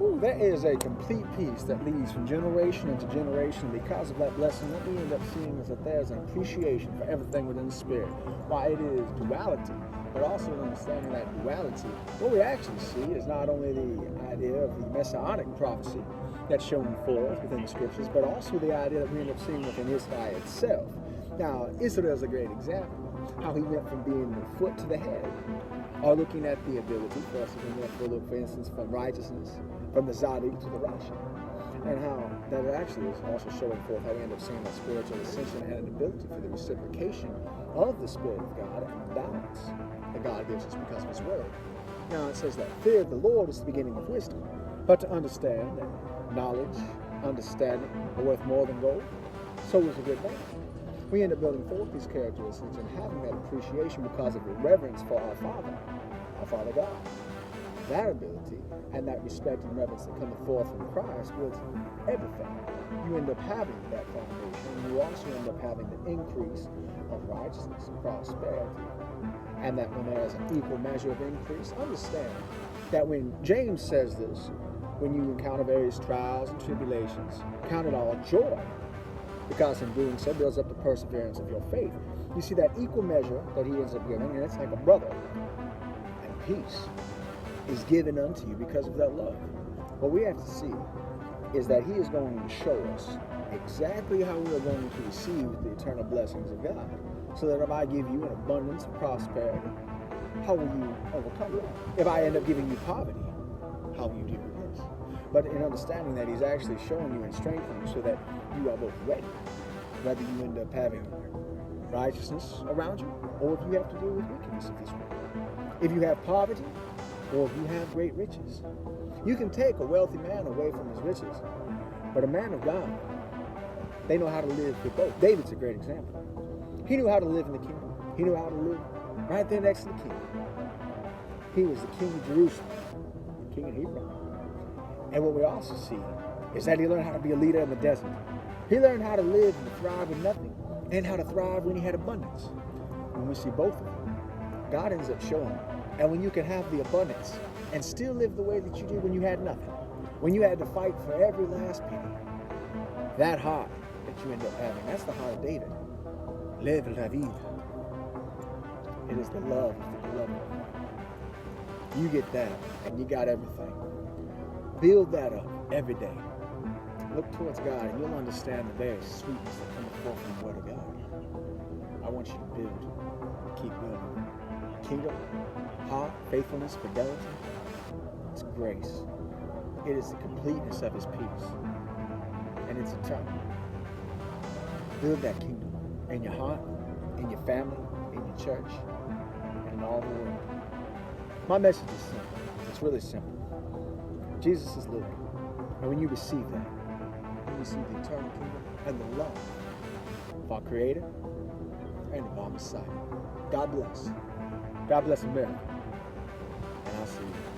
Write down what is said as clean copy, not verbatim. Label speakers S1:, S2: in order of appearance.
S1: Ooh, that is a complete peace that leads from generation into generation. Because of that blessing, what we end up seeing is that there's an appreciation for everything within the Spirit. Why it is duality, but also in understanding that duality, what we actually see is not only the idea of the messianic prophecy that's shown forth within the Scriptures, but also the idea that we end up seeing within Israel itself. Now, Israel is a great example, how he went from being the foot to the head, or looking at the ability for us to look, for instance, from righteousness, from the Zadik to the Rashi, and how that actually is also showing forth how we end up seeing that spiritual ascension and an ability for the reciprocation of the Spirit of God and the balance that God gives us because of His Word. Now it says that fear of the Lord is the beginning of wisdom, but to understand that knowledge, understanding are worth more than gold, so is a good man. We end up building forth these characteristics and having that appreciation because of the reverence for our Father God. That ability and that respect and reverence that cometh forth from Christ builds everything. You end up having that foundation, and you also end up having the increase of righteousness and prosperity. And that when there is an equal measure of increase, understand that when James says this, when you encounter various trials and tribulations, count it all joy, because in doing so builds up the perseverance of your faith. You see that equal measure that he ends up giving, and it's like a brother. And peace is given unto you because of that love. What we have to see is that he is going to show us exactly how we are going to receive the eternal blessings of God. So that if I give you an abundance of prosperity, how will you overcome it? If I end up giving you poverty, how will you deal with this? But in understanding that he's actually showing you and strengthening you so that you are both ready, whether you end up having righteousness around you, or if you have to deal with wickedness of this world. If you have poverty, or if you have great riches. You can take a wealthy man away from his riches, but a man of God, they know how to live with both. David's a great example. He knew how to live in the kingdom. He knew how to live right there next to the king. He was the king of Jerusalem, the king of Hebron. And what we also see is that he learned how to be a leader in the desert. He learned how to live and to thrive with nothing, and how to thrive when he had abundance. When we see both of them, God ends up showing. And when you can have the abundance and still live the way that you did when you had nothing, when you had to fight for every last penny, that heart that you end up having, that's the heart of David. Lev David. It is the love of the beloved. You get that, and you got everything. Build that up every day. Look towards God, and you'll understand the very sweetness that comes forth from the Word of God. I want you to build, keep building. Kingdom, heart, faithfulness, fidelity. It's grace. It is the completeness of His peace, and it's eternal. Build that kingdom in your heart, in your family, in your church, and in all the world. My message is simple. It's really simple. Jesus is living, and when you receive that, you receive the eternal kingdom and the love of our Creator and of our Messiah. God bless. God bless America. And I'll see you.